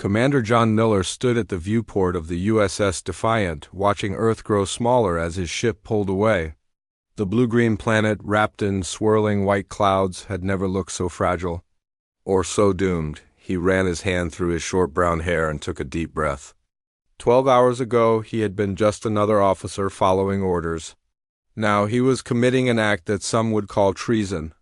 Commander John Miller stood at the viewport of the USS Defiant, watching Earth grow smaller as his ship pulled away. The blue-green planet, wrapped in swirling white clouds, had never looked so fragile. Or so doomed. He ran his hand through his short brown hair and took a deep breath. 12 hours ago, he had been just another officer following orders. Now he was committing an act that some would call treason.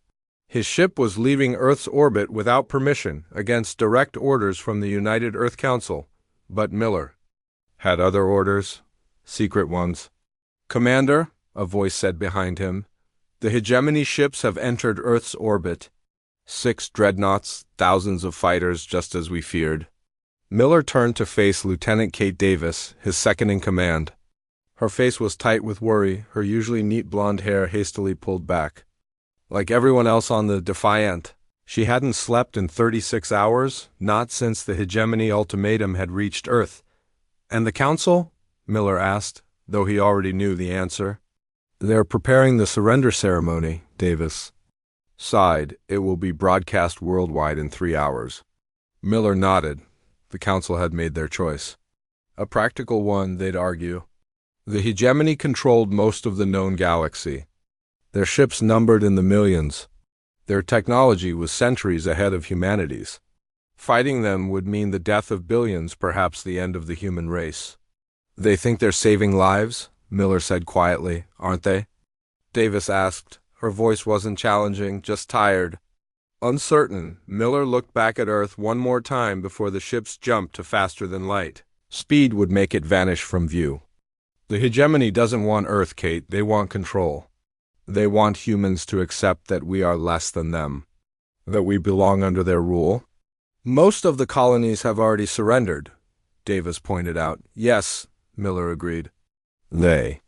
His ship was leaving Earth's orbit without permission, against direct orders from the United Earth Council. But Miller had other orders, secret ones. "Commander," a voice said behind him, "the hegemony ships have entered Earth's orbit. 6 dreadnoughts, thousands of fighters, just as we feared." Miller turned to face Lieutenant Kate Davis, his second-in-command. Her face was tight with worry, her usually neat blonde hair hastily pulled back. Like everyone else on the Defiant, she hadn't slept in 36 hours, not since the hegemony ultimatum had reached Earth. "And the Council?" Miller asked, though he already knew the answer. "They're preparing the surrender ceremony," Davis sighed. "It will be broadcast worldwide in 3 hours." Miller nodded. The Council had made their choice. A practical one, they'd argue. The hegemony controlled most of the known galaxy. Their ships numbered in the millions. Their technology was centuries ahead of humanity's. Fighting them would mean the death of billions, perhaps the end of the human race. "They think they're saving lives?" Miller said quietly. "Aren't they?" Davis asked. Her voice wasn't challenging, just tired. Uncertain, Miller looked back at Earth one more time before the ships jumped to faster than light. Speed would make it vanish from view. "The hegemony doesn't want Earth, Kate. They want control. They want humans to accept that we are less than them, that we belong under their rule." "Most of the colonies have already surrendered," Davis pointed out. "Yes," Miller agreed. "They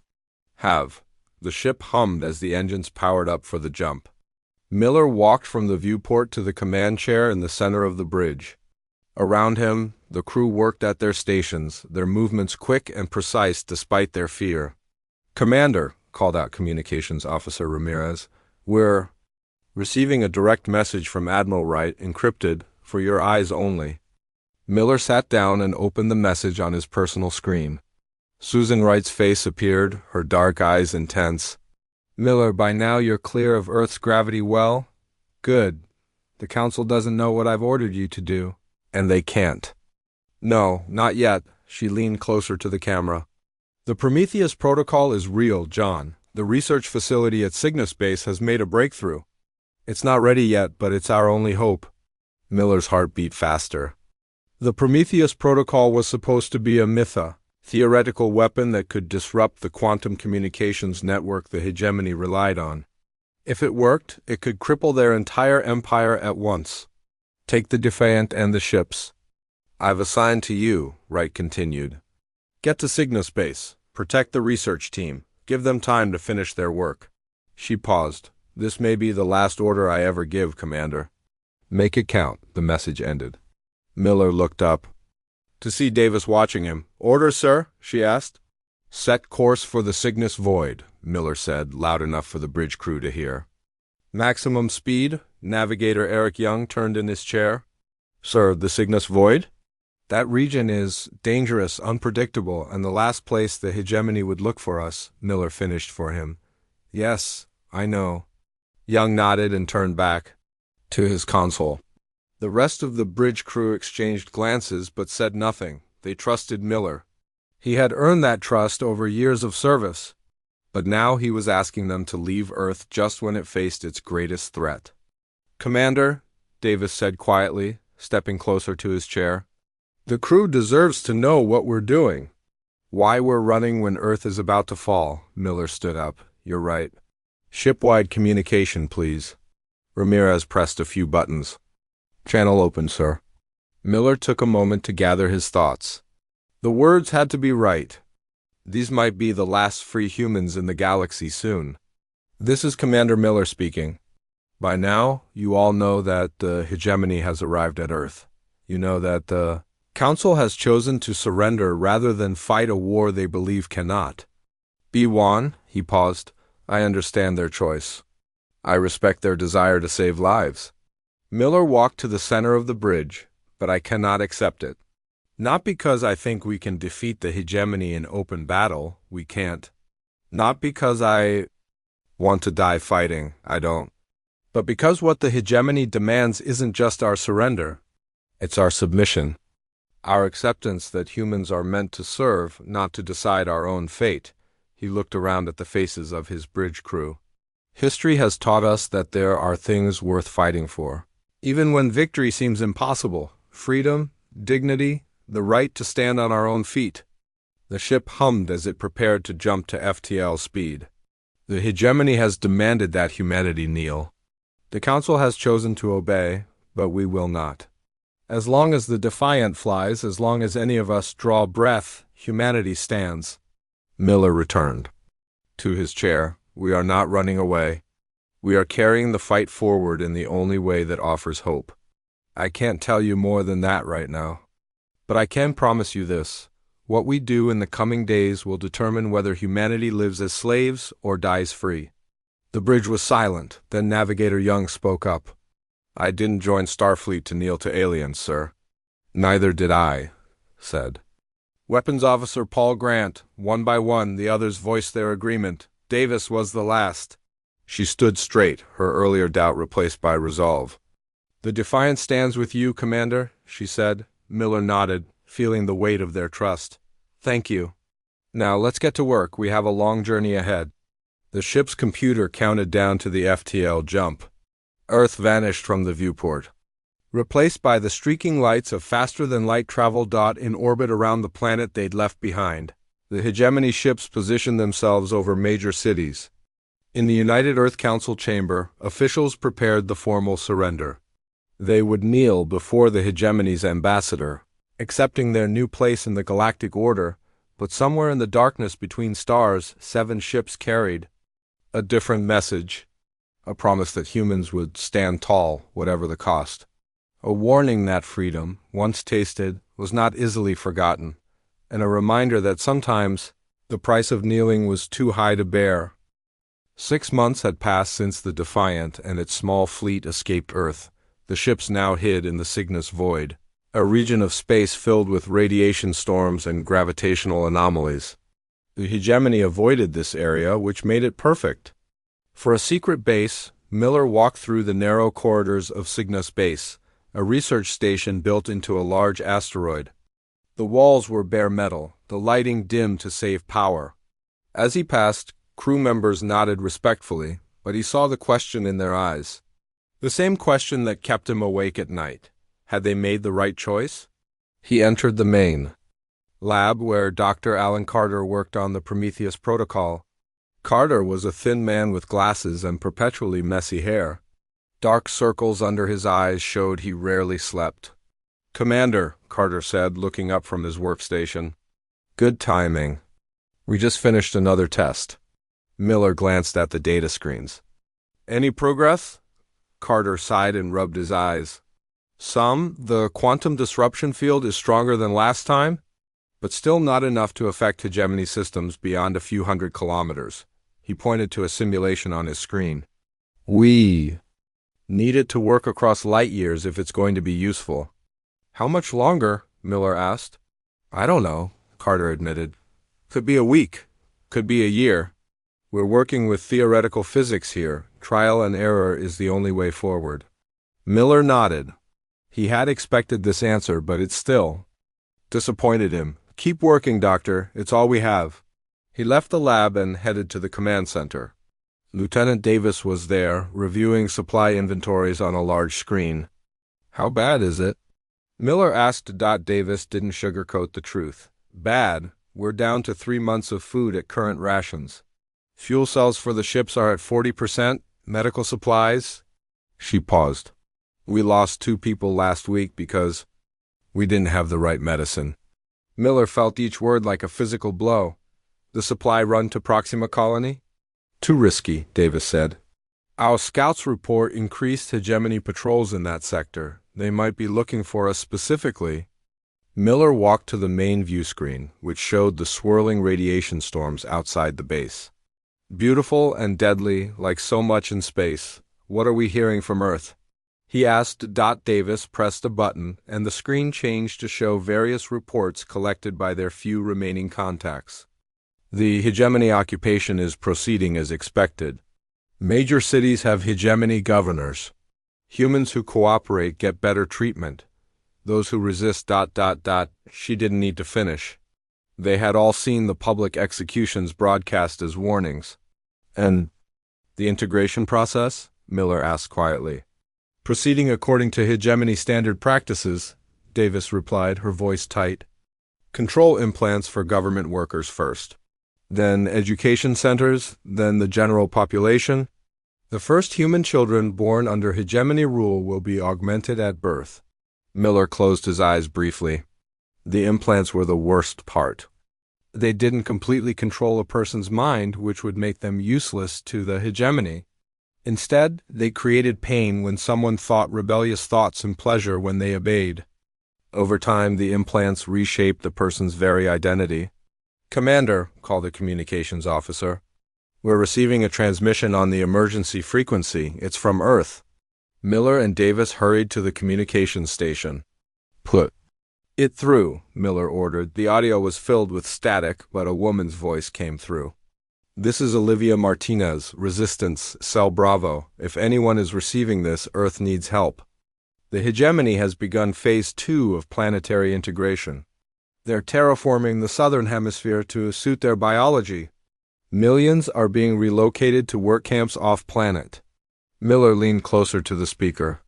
have." The ship hummed as the engines powered up for the jump. Miller walked from the viewport to the command chair in the center of the bridge. Around him, the crew worked at their stations, their movements quick and precise despite their fear. "Commander," called out Communications Officer Ramirez, "we're receiving a direct message from Admiral Wright, encrypted, for your eyes only." Miller sat down and opened the message on his personal screen. Susan Wright's face appeared, her dark eyes intense. "Miller, by now you're clear of Earth's gravity well? Good. The Council doesn't know what I've ordered you to do. And they can't." "No, not yet." She leaned closer to the camera. "The Prometheus protocol is real, John. The research facility at Cygnus Base has made a breakthrough. It's not ready yet, but it's our only hope." Miller's heart beat faster. The Prometheus protocol was supposed to be a mytha, theoretical weapon that could disrupt the quantum communications network the hegemony relied on. If it worked, it could cripple their entire empire at once. "Take the Defiant and the ships. I've assigned to you," Wright continued. "Get to Cygnus Base. Protect the research team. Give them time to finish their work." She paused. "This may be the last order I ever give, Commander." "Make it count," the message ended. Miller looked up to see Davis watching him. "Orders, sir?" she asked. "Set course for the Cygnus Void," Miller said, loud enough for the bridge crew to hear. "Maximum speed?" Navigator Eric Young turned in his chair. "Sir, the Cygnus Void?" "That region is dangerous, unpredictable, and the last place the hegemony would look for us," Miller finished for him. "Yes, I know." Young nodded and turned back to his console. The rest of the bridge crew exchanged glances but said nothing. They trusted Miller. He had earned that trust over years of service. But now he was asking them to leave Earth just when it faced its greatest threat. "Commander," Davis said quietly, stepping closer to his chair, "the crew deserves to know what we're doing. Why we're running when Earth is about to fall." Miller stood up. "You're right. Shipwide communication, please." Ramirez pressed a few buttons. "Channel open, sir." Miller took a moment to gather his thoughts. The words had to be right. These might be the last free humans in the galaxy soon. "This is Commander Miller speaking. By now, you all know that the hegemony has arrived at Earth. You know that the Council has chosen to surrender rather than fight a war they believe cannot. B1," he paused, "I understand their choice. I respect their desire to save lives. Miller walked to the center of the bridge, but I cannot accept it. Not because I think we can defeat the hegemony in open battle, we can't. Not because I want to die fighting, I don't. But because what the hegemony demands isn't just our surrender, it's our submission. Our acceptance that humans are meant to serve, not to decide our own fate. He looked around at the faces of his bridge crew. History has taught us that there are things worth fighting for. Even when victory seems impossible, freedom, dignity, the right to stand on our own feet. The ship hummed as it prepared to jump to FTL speed. The hegemony has demanded that humanity kneel. The Council has chosen to obey, but we will not. As long as the Defiant flies, as long as any of us draw breath, humanity stands. Miller returned to his chair. We are not running away. We are carrying the fight forward in the only way that offers hope. I can't tell you more than that right now. But I can promise you this. What we do in the coming days will determine whether humanity lives as slaves or dies free. The bridge was silent. Then Navigator Young spoke up. I didn't join Starfleet to kneel to aliens, sir. Neither did I, said Weapons Officer Paul Grant. One by one, the others voiced their agreement. Davis was the last. She stood straight, her earlier doubt replaced by resolve. The Defiant stands with you, Commander, she said. Miller nodded, feeling the weight of their trust. Thank you. Now let's get to work. We have a long journey ahead. The ship's computer counted down to the FTL jump. Earth vanished from the viewport, replaced by the streaking lights of faster-than-light travel dot in orbit around the planet they'd left behind. The hegemony ships positioned themselves over major cities. In the United Earth Council chamber, officials prepared the formal surrender. They would kneel before the hegemony's ambassador, accepting their new place in the galactic order, but somewhere in the darkness between stars, 7 ships carried a different message, a promise that humans would stand tall, whatever the cost. A warning that freedom, once tasted, was not easily forgotten, and a reminder that sometimes the price of kneeling was too high to bear. 6 months had passed since the Defiant and its small fleet escaped Earth. The ships now hid in the Cygnus Void, a region of space filled with radiation storms and gravitational anomalies. The hegemony avoided this area, which made it perfect. For a secret base, Miller walked through the narrow corridors of Cygnus Base, a research station built into a large asteroid. The walls were bare metal, the lighting dim to save power. As he passed, crew members nodded respectfully, but he saw the question in their eyes. The same question that kept him awake at night. Had they made the right choice? He entered the main lab where Dr. Alan Carter worked on the Prometheus protocol. Carter was a thin man with glasses and perpetually messy hair. Dark circles under his eyes showed he rarely slept. Commander, Carter said, looking up from his workstation. Good timing. We just finished another test. Miller glanced at the data screens. Any progress? Carter sighed and rubbed his eyes. Some. The quantum disruption field is stronger than last time, but still not enough to affect hegemony systems beyond a few hundred kilometers. He pointed to a simulation on his screen. We need it to work across light years if it's going to be useful. How much longer? Miller asked. I don't know, Carter admitted. Could be a week. Could be a year. We're working with theoretical physics here. Trial and error is the only way forward. Miller nodded. He had expected this answer, but it still disappointed him. Keep working, Doctor. It's all we have. He left the lab and headed to the command center. Lieutenant Davis was there, reviewing supply inventories on a large screen. How bad is it? Miller asked. Davis didn't sugarcoat the truth. Bad. We're down to 3 months of food at current rations. Fuel cells for the ships are at 40%. Medical supplies? She paused. We lost 2 people last week because we didn't have the right medicine. Miller felt each word like a physical blow. The supply run to Proxima Colony? Too risky, Davis said. Our scouts report increased hegemony patrols in that sector. They might be looking for us specifically. Miller walked to the main view screen, which showed the swirling radiation storms outside the base. Beautiful and deadly, like so much in space. What are we hearing from Earth? he asked. Davis pressed a button, and the screen changed to show various reports collected by their few remaining contacts. The hegemony occupation is proceeding as expected. Major cities have hegemony governors. Humans who cooperate get better treatment. Those who resist. She didn't need to finish. They had all seen the public executions broadcast as warnings. And the integration process? Miller asked quietly. Proceeding according to hegemony standard practices, Davis replied, her voice tight. Control implants for government workers first. Then education centers, then the general population. The first human children born under hegemony rule will be augmented at birth. Miller closed his eyes briefly. The implants were the worst part. They didn't completely control a person's mind, which would make them useless to the hegemony. Instead, they created pain when someone thought rebellious thoughts and pleasure when they obeyed. Over time, the implants reshaped the person's very identity. Commander, called the communications officer. We're receiving a transmission on the emergency frequency. It's from Earth. Miller and Davis hurried to the communications station. Put it through, Miller ordered. The audio was filled with static, but a woman's voice came through. This is Olivia Martinez, Resistance, Cell Bravo. If anyone is receiving this, Earth needs help. The hegemony has begun Phase 2 of planetary integration. They're terraforming the southern hemisphere to suit their biology. Millions are being relocated to work camps off-planet. Miller leaned closer to the speaker.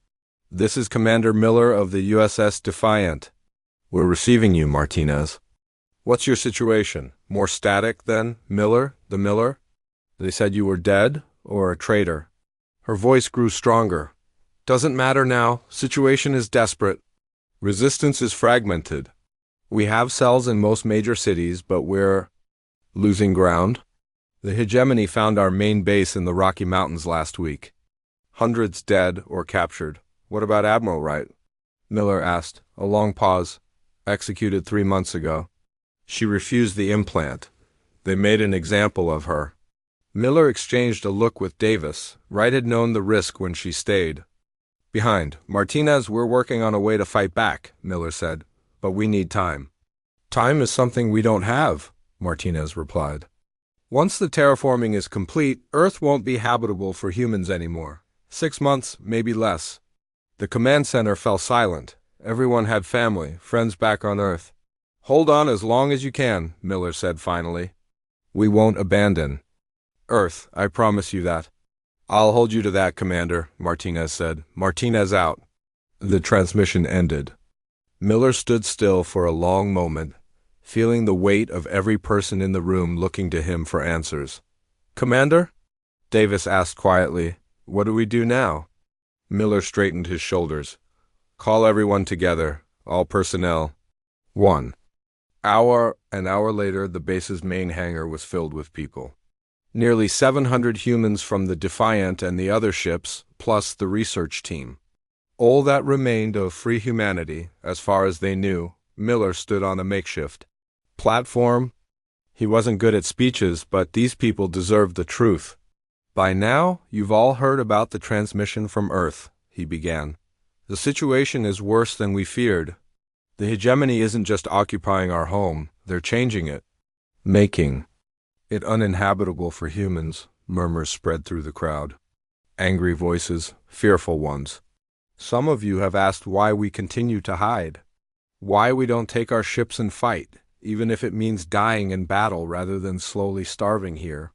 This is Commander Miller of the USS Defiant. We're receiving you, Martinez. What's your situation? More static, then, Miller, the Miller? They said you were dead, or a traitor. Her voice grew stronger. Doesn't matter now. Situation is desperate. Resistance is fragmented. We have cells in most major cities, but we're losing ground. The hegemony found our main base in the Rocky Mountains last week. Hundreds dead or captured. What about Admiral Wright? Miller asked. A long pause. Executed 3 months ago. She refused the implant. They made an example of her. Miller exchanged a look with Davis. Wright had known the risk when she stayed. Behind. Martinez, we're working on a way to fight back, Miller said. But we need time. Time is something we don't have, Martinez replied. Once the terraforming is complete, Earth won't be habitable for humans anymore. 6 months, maybe less. The command center fell silent. Everyone had family, friends back on Earth. Hold on as long as you can, Miller said finally. We won't abandon Earth, I promise you that. I'll hold you to that, Commander, Martinez said. Martinez out. The transmission ended. Miller stood still for a long moment, feeling the weight of every person in the room looking to him for answers. Commander? Davis asked quietly. What do we do now? Miller straightened his shoulders. Call everyone together, all personnel. 1 hour. An hour later, the base's main hangar was filled with people. Nearly 700 humans from the Defiant and the other ships, plus the research team. All that remained of free humanity, as far as they knew. Miller stood on a makeshift platform. He wasn't good at speeches, but these people deserved the truth. By now, you've all heard about the transmission from Earth, he began. The situation is worse than we feared. The hegemony isn't just occupying our home, they're changing it. Making it uninhabitable for humans, murmurs spread through the crowd. Angry voices, fearful ones. Some of you have asked why we continue to hide. Why we don't take our ships and fight, even if it means dying in battle rather than slowly starving here.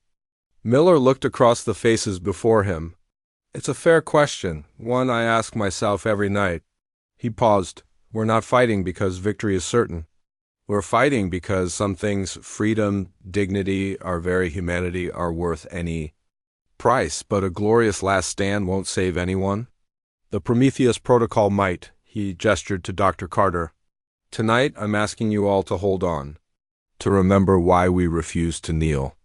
Miller looked across the faces before him. It's a fair question, one I ask myself every night. He paused. We're not fighting because victory is certain. We're fighting because some things, freedom, dignity, our very humanity, are worth any price, but a glorious last stand won't save anyone. The Prometheus Protocol might, he gestured to Dr. Carter. Tonight, I'm asking you all to hold on, to remember why we refuse to kneel.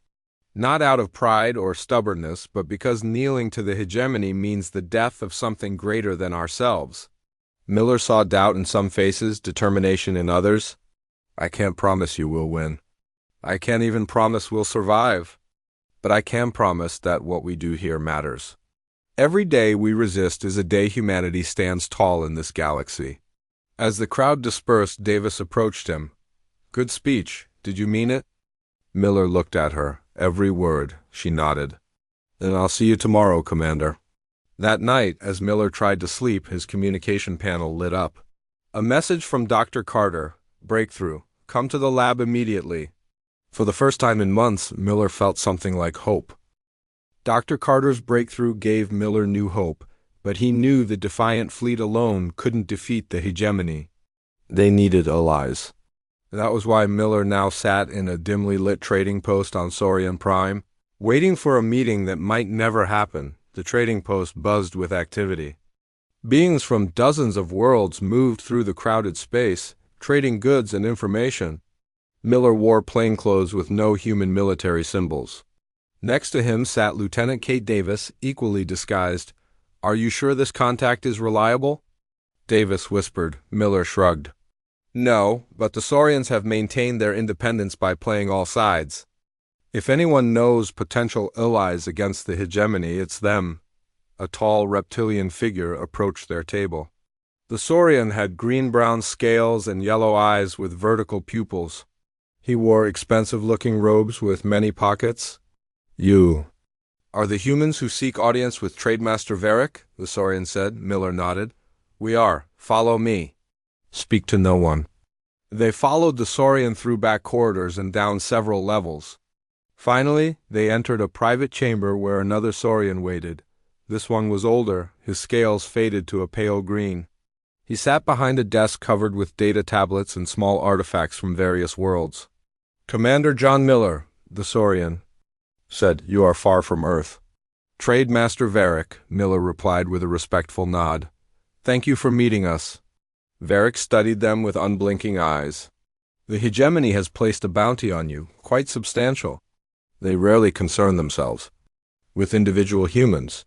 Not out of pride or stubbornness, but because kneeling to the hegemony means the death of something greater than ourselves. Miller saw doubt in some faces, determination in others. I can't promise you we'll win. I can't even promise we'll survive. But I can promise that what we do here matters. Every day we resist is a day humanity stands tall in this galaxy. As the crowd dispersed, Davis approached him. Good speech. Did you mean it? Miller looked at her. Every word. She nodded. Then I'll see you tomorrow, Commander. That night, as Miller tried to sleep, his communication panel lit up. A message from Dr. Carter. Breakthrough. Come to the lab immediately. For the first time in months, Miller felt something like hope. Dr. Carter's breakthrough gave Miller new hope, but he knew the Defiant fleet alone couldn't defeat the hegemony. They needed allies. That was why Miller now sat in a dimly lit trading post on SciFiPrime, waiting for a meeting that might never happen. The trading post buzzed with activity. Beings from dozens of worlds moved through the crowded space, trading goods and information. Miller wore plainclothes with no human military symbols. Next to him sat Lieutenant Kate Davis, equally disguised. Are you sure this contact is reliable? Davis whispered. Miller shrugged. No, but the Saurians have maintained their independence by playing all sides. If anyone knows potential allies against the hegemony, it's them. A tall reptilian figure approached their table. The Saurian had green-brown scales and yellow eyes with vertical pupils. He wore expensive-looking robes with many pockets. You are the humans who seek audience with Trademaster Varric? The Saurian said. Miller nodded. We are. Follow me. Speak to no one. They followed the Saurian through back corridors and down several levels. Finally, they entered a private chamber where another Saurian waited. This one was older, his scales faded to a pale green. He sat behind a desk covered with data tablets and small artifacts from various worlds. Commander John Miller, the Saurian said, you are far from Earth. Trademaster Varric, Miller replied with a respectful nod. Thank you for meeting us. Varric studied them with unblinking eyes. The hegemony has placed a bounty on you, quite substantial. They rarely concern themselves with individual humans.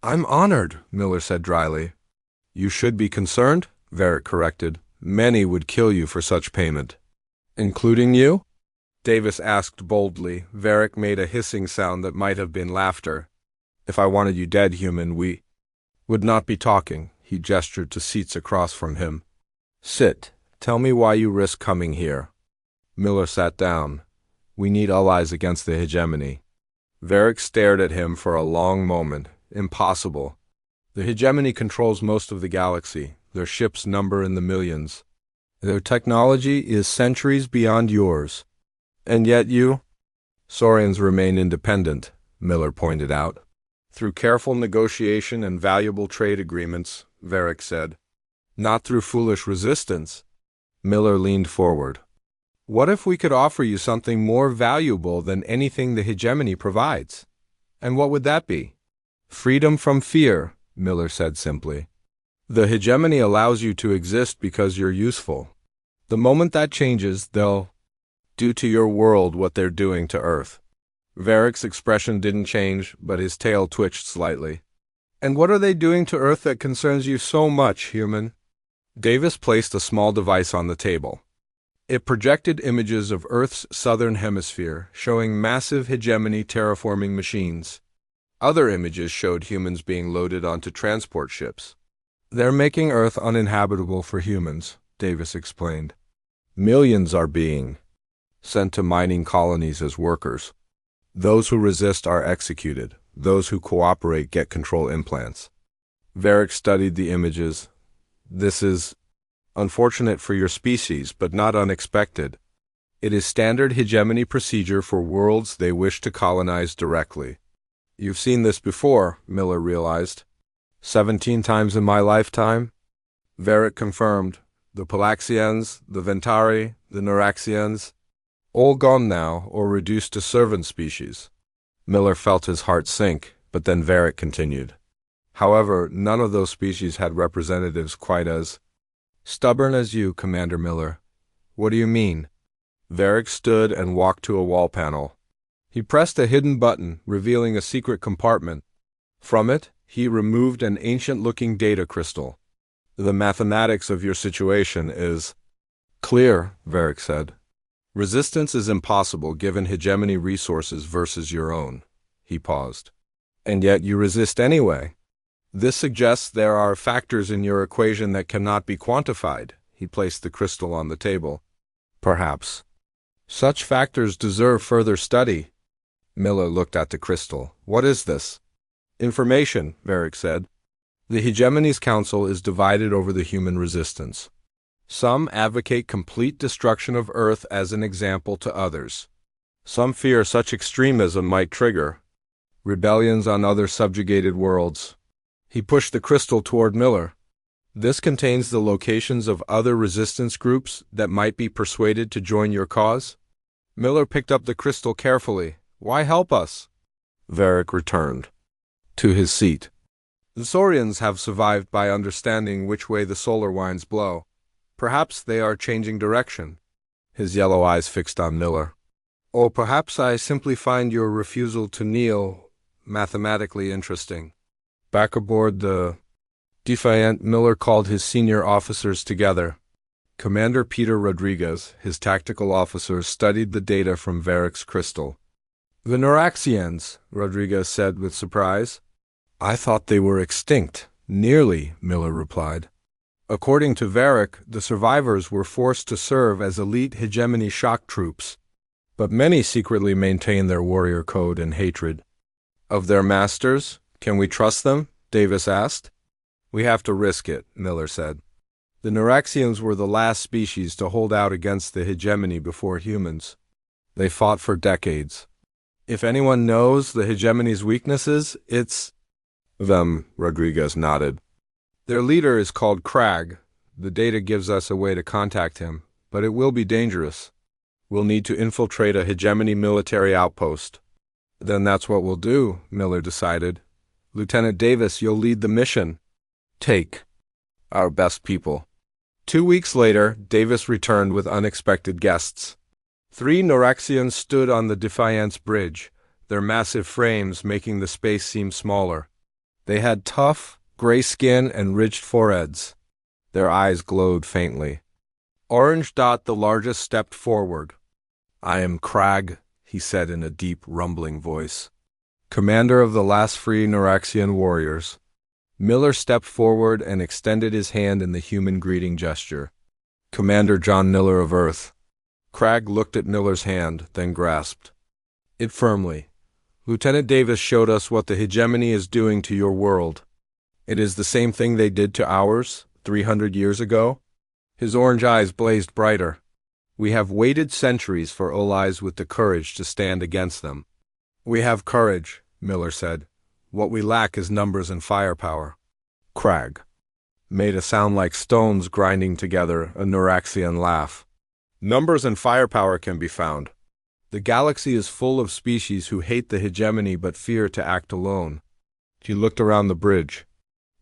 I'm honored, Miller said dryly. You should be concerned, Varric corrected. Many would kill you for such payment. Including you? Davis asked boldly. Varric made a hissing sound that might have been laughter. If I wanted you dead, human, we would not be talking. He gestured to seats across from him. Sit. Tell me why you risk coming here. Miller sat down. We need allies against the hegemony. Varric stared at him for a long moment. Impossible. The hegemony controls most of the galaxy. Their ships number in the millions. Their technology is centuries beyond yours. And yet you? Saurians remain independent, Miller pointed out. Through careful negotiation and valuable trade agreements, Varric said. Not through foolish resistance. Miller leaned forward. What if we could offer you something more valuable than anything the hegemony provides? And what would that be? Freedom from fear, Miller said simply. The hegemony allows you to exist because you're useful. The moment that changes, they'll do to your world what they're doing to Earth. Varric's expression didn't change, but his tail twitched slightly. And what are they doing to Earth that concerns you so much, human? Davis placed a small device on the table. It projected images of Earth's southern hemisphere, showing massive hegemony terraforming machines. Other images showed humans being loaded onto transport ships. They're making Earth uninhabitable for humans, Davis explained. Millions are being sent to mining colonies as workers. Those who resist are executed. Those who cooperate get control implants. Varric studied the images. This is unfortunate for your species, but not unexpected. It is standard hegemony procedure for worlds they wish to colonize directly. You've seen this before, Miller realized. 17 times in my lifetime? Varric confirmed. The Palaxians, the Ventari, the Naraxians, all gone now or reduced to servant species. Miller felt his heart sink, but then Varric continued. However, none of those species had representatives quite as stubborn as you, Commander Miller. What do you mean? Varric stood and walked to a wall panel. He pressed a hidden button, revealing a secret compartment. From it, he removed an ancient-looking data crystal. The mathematics of your situation is clear, Varric said. Resistance is impossible given hegemony resources versus your own. He paused. And yet you resist anyway. This suggests there are factors in your equation that cannot be quantified. He placed the crystal on the table. Perhaps. Such factors deserve further study. Miller looked at the crystal. What is this? Information, Varric said. The Hegemony's Council is divided over the human resistance. Some advocate complete destruction of Earth as an example to others. Some fear such extremism might trigger rebellions on other subjugated worlds. He pushed the crystal toward Miller. This contains the locations of other resistance groups that might be persuaded to join your cause. Miller picked up the crystal carefully. Why help us? Varric returned to his seat. The Saurians have survived by understanding which way the solar winds blow. Perhaps they are changing direction. His yellow eyes fixed on Miller. Or perhaps I simply find your refusal to kneel mathematically interesting. Back aboard the Defiant, Miller called his senior officers together. Commander Peter Rodriguez, his tactical officer, studied the data from Varric's crystal. The Noraxians, Rodriguez said with surprise. I thought they were extinct. Nearly, Miller replied. According to Varric, the survivors were forced to serve as elite hegemony shock troops, but many secretly maintain their warrior code and hatred. Of their masters, can we trust them? Davis asked. We have to risk it, Miller said. The Noraxians were the last species to hold out against the hegemony before humans. They fought for decades. If anyone knows the hegemony's weaknesses, it's them, Rodriguez nodded. Their leader is called Crag. The data gives us a way to contact him, but it will be dangerous. We'll need to infiltrate a hegemony military outpost. Then that's what we'll do, Miller decided. Lieutenant Davis, you'll lead the mission. Take our best people. 2 weeks later, Davis returned with unexpected guests. 3 Noraxians stood on the Defiance Bridge, their massive frames making the space seem smaller. They had tough, gray skin and ridged foreheads. Their eyes glowed faintly. Orange Dot, the largest, stepped forward. I am Crag, he said in a deep, rumbling voice. Commander of the last free Noraxian warriors. Miller stepped forward and extended his hand in the human greeting gesture. Commander John Miller of Earth. Crag looked at Miller's hand, then grasped it firmly. Lieutenant Davis showed us what the hegemony is doing to your world. It is the same thing they did to ours 300 years ago. His orange eyes blazed brighter. We have waited centuries for allies with the courage to stand against them. We have courage, Miller said. What we lack is numbers and firepower. Crag made a sound like stones grinding together, a Noraxian laugh. Numbers and firepower can be found. The galaxy is full of species who hate the hegemony but fear to act alone. He looked around the bridge.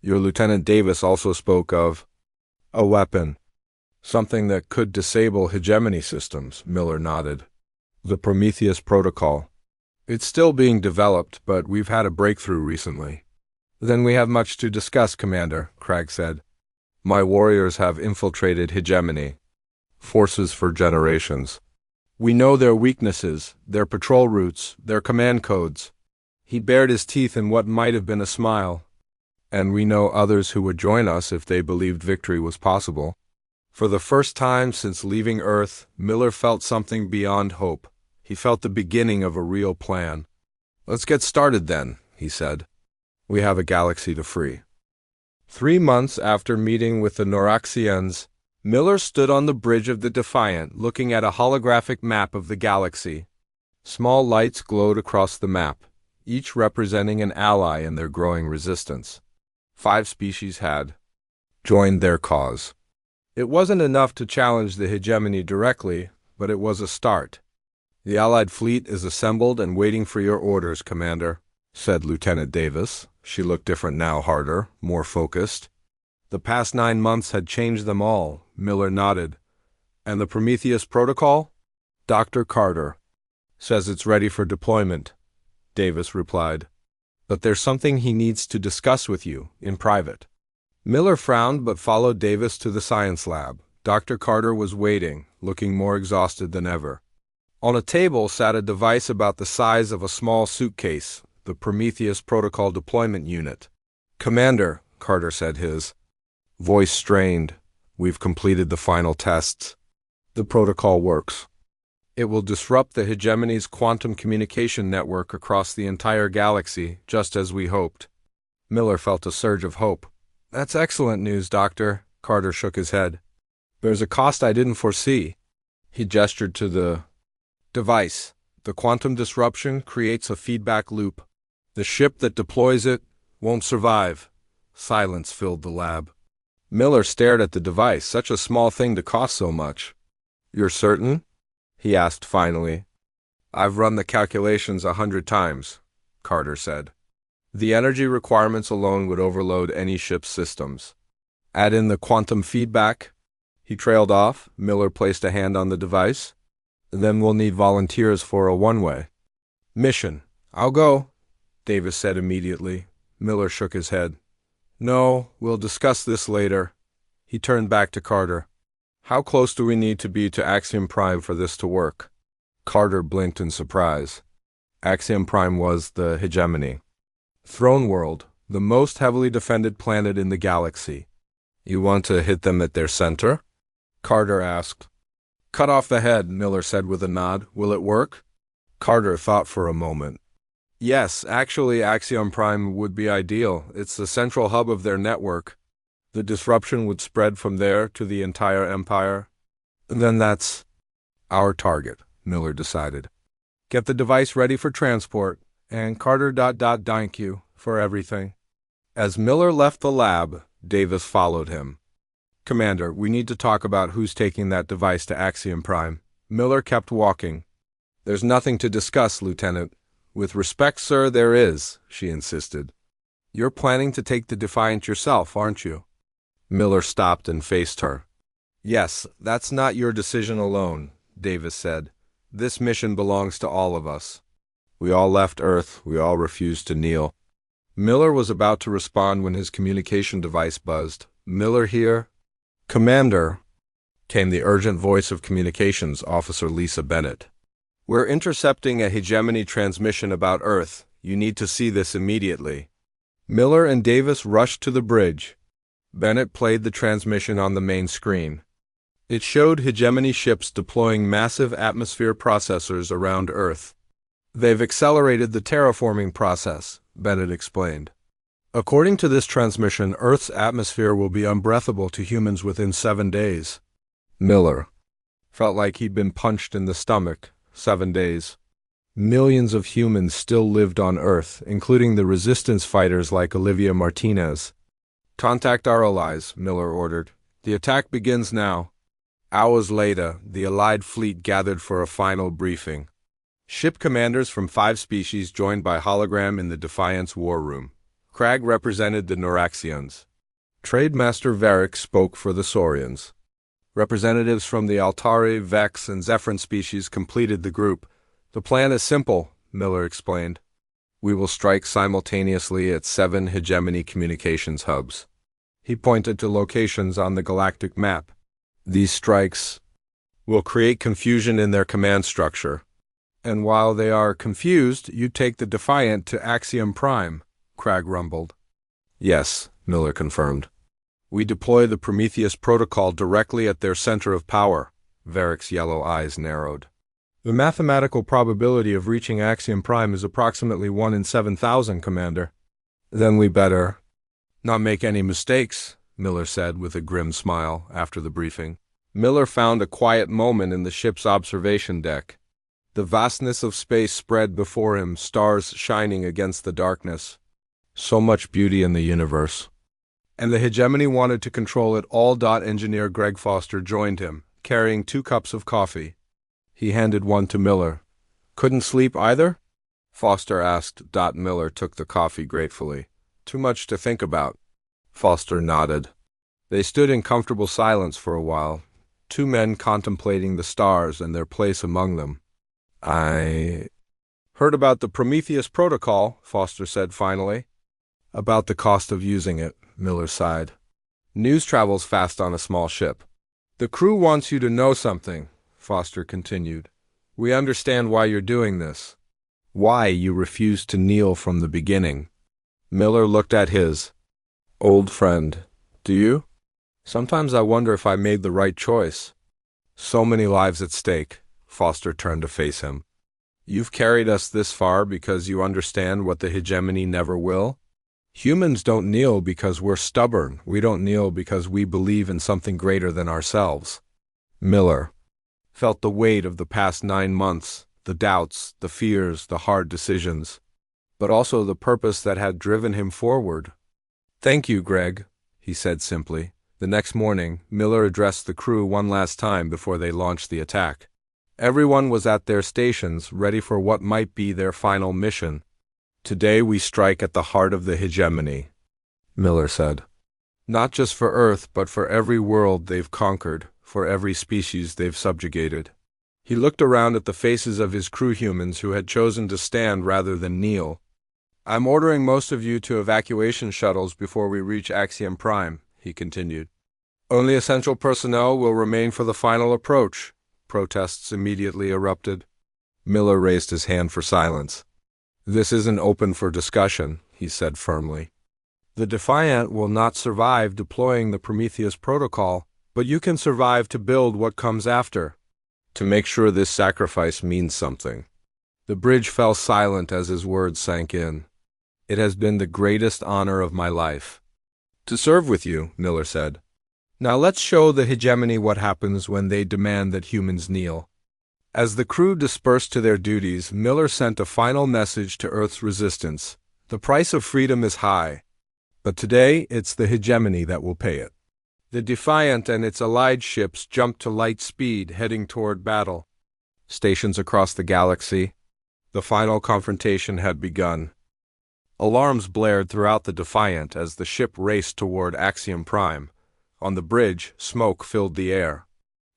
Your Lieutenant Davis also spoke of a weapon. Something that could disable hegemony systems, Miller nodded. The Prometheus Protocol. It's still being developed, but we've had a breakthrough recently. Then we have much to discuss, Commander, Crag said. My warriors have infiltrated hegemony forces for generations. We know their weaknesses, their patrol routes, their command codes. He bared his teeth in what might have been a smile. And we know others who would join us if they believed victory was possible. For the first time since leaving Earth, Miller felt something beyond hope. He felt the beginning of a real plan. Let's get started then, he said. We have a galaxy to free. 3 months after meeting with the Noraxians, Miller stood on the bridge of the Defiant, looking at a holographic map of the galaxy. Small lights glowed across the map, each representing an ally in their growing resistance. 5 species had joined their cause. It wasn't enough to challenge the hegemony directly, but it was a start. The Allied fleet is assembled and waiting for your orders, Commander, said Lieutenant Davis. She looked different now, harder, more focused. The past 9 months had changed them all, Miller nodded. And the Prometheus Protocol? Dr. Carter says it's ready for deployment, Davis replied. But there's something he needs to discuss with you, in private. Miller frowned but followed Davis to the science lab. Dr. Carter was waiting, looking more exhausted than ever. On a table sat a device about the size of a small suitcase, the Prometheus Protocol Deployment Unit. Commander, Carter said, his voice strained, we've completed the final tests. The protocol works. It will disrupt the hegemony's quantum communication network across the entire galaxy, just as we hoped. Miller felt a surge of hope. That's excellent news, Doctor. Carter shook his head. There's a cost I didn't foresee. He gestured to the device. The quantum disruption creates a feedback loop. The ship that deploys it won't survive. Silence filled the lab. Miller stared at the device, such a small thing to cost so much. You're certain? He asked finally. I've run the calculations 100 times, Carter said. The energy requirements alone would overload any ship's systems. Add in the quantum feedback. He trailed off. Miller placed a hand on the device. Then we'll need volunteers for a one-way mission. I'll go, Davis said immediately. Miller shook his head. No, we'll discuss this later. He turned back to Carter. How close do we need to be to HFY for this to work? Carter blinked in surprise. HFY was the hegemony. Throne world, the most heavily defended planet in the galaxy. You want to hit them at their center? Carter asked. Cut off the head, Miller said with a nod. Will it work? Carter thought for a moment. Yes, actually HFY would be ideal. It's the central hub of their network. The disruption would spread from there to the entire empire. Then that's our target, Miller decided. Get the device ready for transport, and Carter ... thank you for everything. As Miller left the lab, Davis followed him. Commander, we need to talk about who's taking that device to HFY. Miller kept walking. There's nothing to discuss, Lieutenant. With respect, sir, there is, she insisted. You're planning to take the Defiant yourself, aren't you? Miller stopped and faced her. Yes, that's not your decision alone, Davis said. This mission belongs to all of us. We all left Earth. We all refused to kneel. Miller was about to respond when his communication device buzzed. Miller here? Commander, came the urgent voice of Communications Officer Lisa Bennett. We're intercepting a hegemony transmission about Earth. You need to see this immediately. Miller and Davis rushed to the bridge. Bennett played the transmission on the main screen. It showed hegemony ships deploying massive atmosphere processors around Earth. They've accelerated the terraforming process, Bennett explained. According to this transmission, Earth's atmosphere will be unbreathable to humans within 7 days. Miller felt like he'd been punched in the stomach. 7 days. Millions of humans still lived on Earth, including the resistance fighters like Olivia Martinez. Contact our allies, Miller ordered. The attack begins now. Hours later, the Allied fleet gathered for a final briefing. Ship commanders from 5 species joined by hologram in the Defiant's war room. Crag represented the Noraxians. Trade Master Varric spoke for the Saurians. Representatives from the Altari, Vex, and Zephyrin species completed the group. The plan is simple, Miller explained. We will strike simultaneously at 7 hegemony communications hubs. He pointed to locations on the galactic map. These strikes will create confusion in their command structure. And while they are confused, you take the Defiant to HFY, Crag rumbled. Yes, Miller confirmed. We deploy the Prometheus protocol directly at their center of power. Varric's yellow eyes narrowed. The mathematical probability of reaching HFY is approximately 1 in 7,000, Commander. Then we better not make any mistakes, Miller said with a grim smile after the briefing. Miller found a quiet moment in the ship's observation deck. The vastness of space spread before him, stars shining against the darkness. So much beauty in the universe. And the hegemony wanted to control it all. Engineer Greg Foster joined him, carrying 2 cups of coffee. He handed one to Miller. Couldn't sleep either? Foster asked. Miller took the coffee gratefully. Too much to think about. Foster nodded. They stood in comfortable silence for a while, 2 men contemplating the stars and their place among them. I heard about the Prometheus protocol, Foster said finally. About the cost of using it, Miller sighed. News travels fast on a small ship. The crew wants you to know something, Foster continued. We understand why you're doing this. Why you refused to kneel from the beginning. Miller looked at his old friend. Do you? Sometimes I wonder if I made the right choice. So many lives at stake. Foster turned to face him. You've carried us this far because you understand what the hegemony never will? Humans don't kneel because we're stubborn. We don't kneel because we believe in something greater than ourselves. Miller felt the weight of the past 9 months, the doubts, the fears, the hard decisions, but also the purpose that had driven him forward. Thank you, Greg, he said simply. The next morning, Miller addressed the crew one last time before they launched the attack. Everyone was at their stations, ready for what might be their final mission. Today we strike at the heart of the hegemony, Miller said. Not just for Earth, but for every world they've conquered, for every species they've subjugated. He looked around at the faces of his crew humans who had chosen to stand rather than kneel. I'm ordering most of you to evacuation shuttles before we reach HFY, he continued. Only essential personnel will remain for the final approach. Protests immediately erupted. Miller raised his hand for silence. This isn't open for discussion, he said firmly. The Defiant will not survive deploying the Prometheus protocol, but you can survive to build what comes after. To make sure this sacrifice means something. The bridge fell silent as his words sank in. It has been the greatest honor of my life. To serve with you, Miller said. Now let's show the hegemony what happens when they demand that humans kneel. As the crew dispersed to their duties, Miller sent a final message to Earth's resistance. The price of freedom is high, but today it's the hegemony that will pay it. The Defiant and its allied ships jumped to light speed, heading toward battle. Stations across the galaxy, the final confrontation had begun. Alarms blared throughout the Defiant as the ship raced toward HFY. On the bridge, smoke filled the air.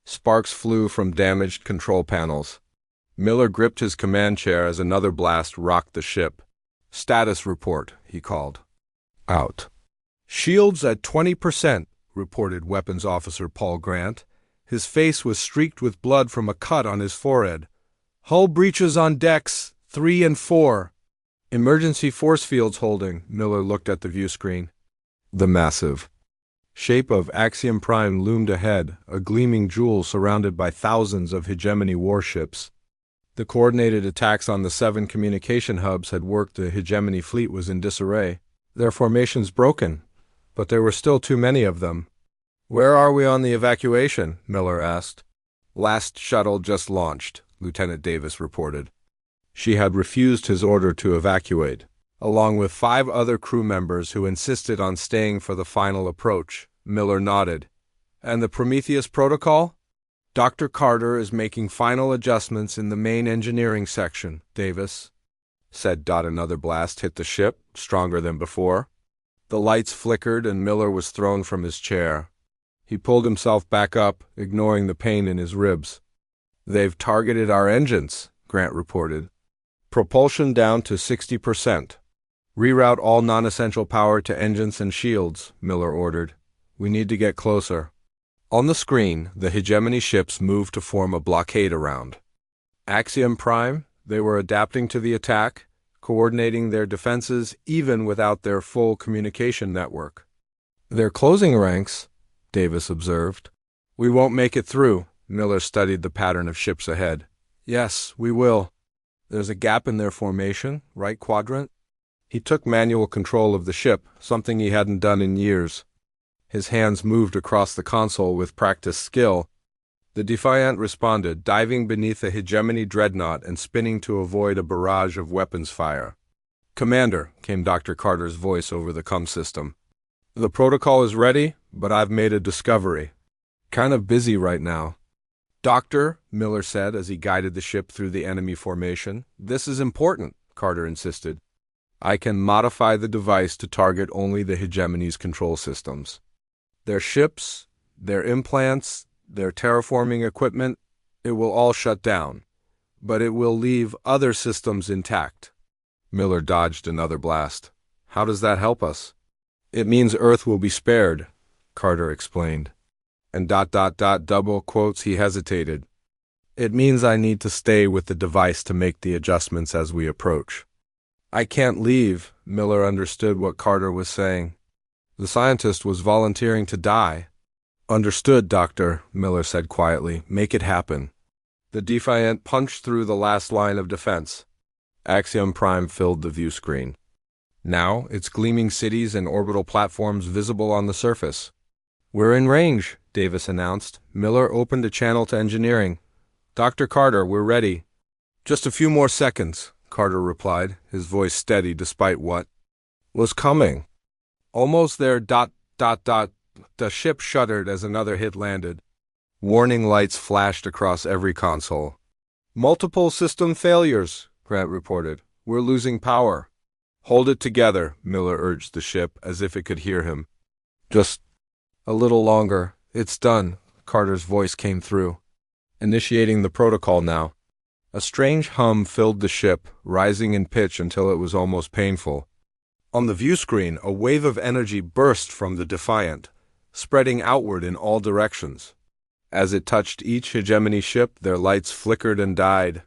Sparks flew from damaged control panels. Miller gripped his command chair as another blast rocked the ship. Status report, he called. Out. Shields at 20%, reported Weapons Officer Paul Grant. His face was streaked with blood from a cut on his forehead. Hull breaches on decks 3 and 4. Emergency force fields holding, Miller looked at the view screen. The massive shape of HFY loomed ahead, a gleaming jewel surrounded by thousands of hegemony warships. The coordinated attacks on the 7 communication hubs had worked. The hegemony fleet was in disarray, their formations broken, but there were still too many of them. Where are we on the evacuation? Miller asked. Last shuttle just launched, Lieutenant Davis reported. She had refused his order to evacuate, along with 5 other crew members who insisted on staying for the final approach. Miller nodded. And the Prometheus protocol? Dr. Carter is making final adjustments in the main engineering section, Davis said. Another blast hit the ship, stronger than before. The lights flickered and Miller was thrown from his chair. He pulled himself back up, ignoring the pain in his ribs. They've targeted our engines, Grant reported. Propulsion down to 60%. Reroute all non-essential power to engines and shields, Miller ordered. We need to get closer. On the screen, the hegemony ships moved to form a blockade around HFY. They were adapting to the attack, coordinating their defenses even without their full communication network. They're closing ranks, Davis observed. We won't make it through, Miller studied the pattern of ships ahead. Yes, we will. There's a gap in their formation, right quadrant. He took manual control of the ship, something he hadn't done in years. His hands moved across the console with practiced skill. The Defiant responded, diving beneath a hegemony dreadnought and spinning to avoid a barrage of weapons fire. Commander, came Dr. Carter's voice over the comm system. The protocol is ready, but I've made a discovery. Kind of busy right now. Doctor, Miller said as he guided the ship through the enemy formation. This is important, Carter insisted. I can modify the device to target only the hegemony's control systems. Their ships, their implants, their terraforming equipment, it will all shut down, but it will leave other systems intact. Miller dodged another blast. How does that help us? It means Earth will be spared, Carter explained. And double quotes, he hesitated. It means I need to stay with the device to make the adjustments as we approach. I can't leave. Miller understood what Carter was saying. The scientist was volunteering to die. Understood, Doctor, Miller said quietly. Make it happen. The Defiant punched through the last line of defense. HFY filled the view screen. Now, its gleaming cities and orbital platforms visible on the surface. We're in range, Davis announced. Miller opened a channel to engineering. Dr. Carter, we're ready. Just a few more seconds, Carter replied, his voice steady despite what was coming. Almost there, ... The ship shuddered as another hit landed. Warning lights flashed across every console. Multiple system failures, Grant reported. We're losing power. Hold it together, Miller urged the ship as if it could hear him. Just a little longer. It's done, Carter's voice came through. Initiating the protocol now. A strange hum filled the ship, rising in pitch until it was almost painful. On the view screen, a wave of energy burst from the Defiant, spreading outward in all directions. As it touched each hegemony ship, their lights flickered and died.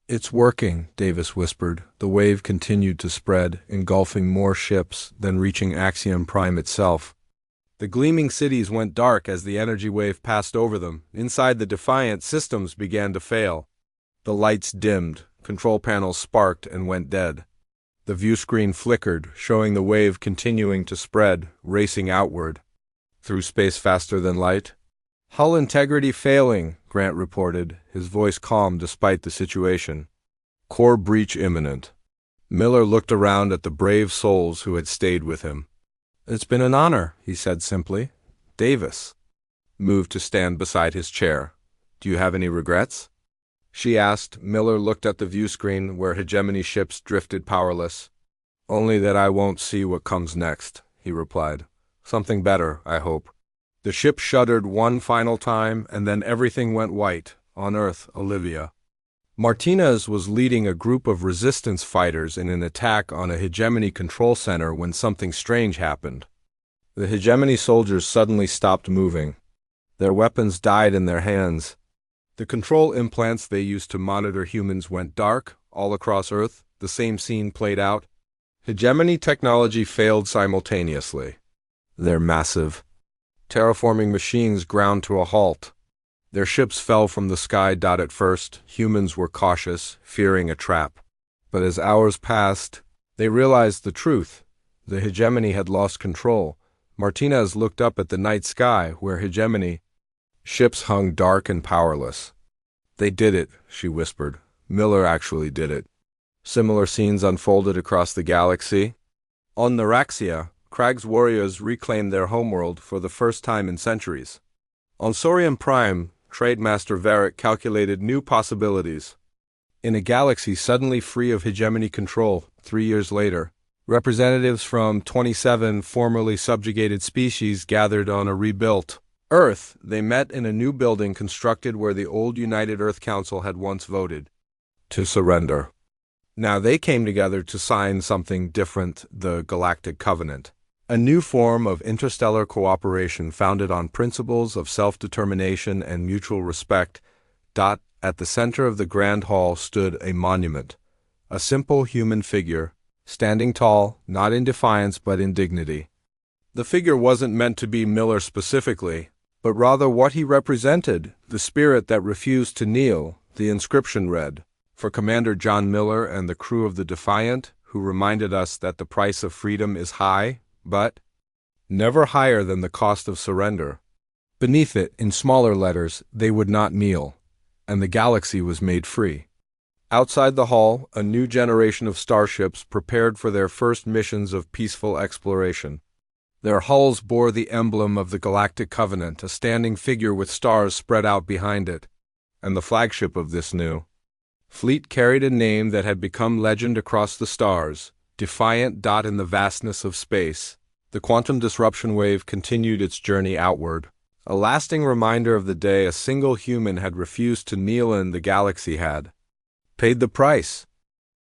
It's working, Davis whispered. The wave continued to spread, engulfing more ships, then reaching HFY itself. The gleaming cities went dark as the energy wave passed over them. Inside the Defiant, systems began to fail. The lights dimmed, control panels sparked and went dead. The view screen flickered, showing the wave continuing to spread, racing outward. Through space faster than light. Hull integrity failing, Grant reported, his voice calm despite the situation. Core breach imminent. Miller looked around at the brave souls who had stayed with him. It's been an honor, he said simply. Davis moved to stand beside his chair. Do you have any regrets? She asked. Miller looked at the view screen where hegemony ships drifted powerless. Only that I won't see what comes next, he replied. Something better, I hope. The ship shuddered one final time, and then everything went white. On Earth, Olivia. Martinez was leading a group of resistance fighters in an attack on a hegemony control center when something strange happened. The hegemony soldiers suddenly stopped moving. Their weapons died in their hands. The control implants they used to monitor humans went dark, all across Earth. The same scene played out. Hegemony technology failed simultaneously. Their massive, terraforming machines ground to a halt. Their ships fell from the sky. At first, humans were cautious, fearing a trap. But as hours passed, they realized the truth. The hegemony had lost control. Martinez looked up at the night sky, where hegemony ships hung dark and powerless. They did it, she whispered. Miller actually did it. Similar scenes unfolded across the galaxy. On Naraxia, Crag's warriors reclaimed their homeworld for the first time in centuries. On Saurian Prime, Trademaster Varric calculated new possibilities. In a galaxy suddenly free of hegemony control, 3 years later, representatives from 27 formerly subjugated species gathered on a rebuilt Earth. They met in a new building constructed where the old United Earth Council had once voted to surrender. Now they came together to sign something different, the Galactic Covenant. A new form of interstellar cooperation founded on principles of self-determination and mutual respect. At the center of the Grand Hall stood a monument, a simple human figure, standing tall, not in defiance but in dignity. The figure wasn't meant to be Miller specifically, but rather what he represented, the spirit that refused to kneel. The inscription read, "For Commander John Miller and the crew of the Defiant, who reminded us that the price of freedom is high, but never higher than the cost of surrender." Beneath it, in smaller letters, they would not kneel, and the galaxy was made free. Outside the hall, a new generation of starships prepared for their first missions of peaceful exploration. Their hulls bore the emblem of the Galactic Covenant, a standing figure with stars spread out behind it, and the flagship of this new fleet carried a name that had become legend across the stars, Defiant. In the vastness of space, the quantum disruption wave continued its journey outward, a lasting reminder of the day a single human had refused to kneel in. The galaxy had paid the price.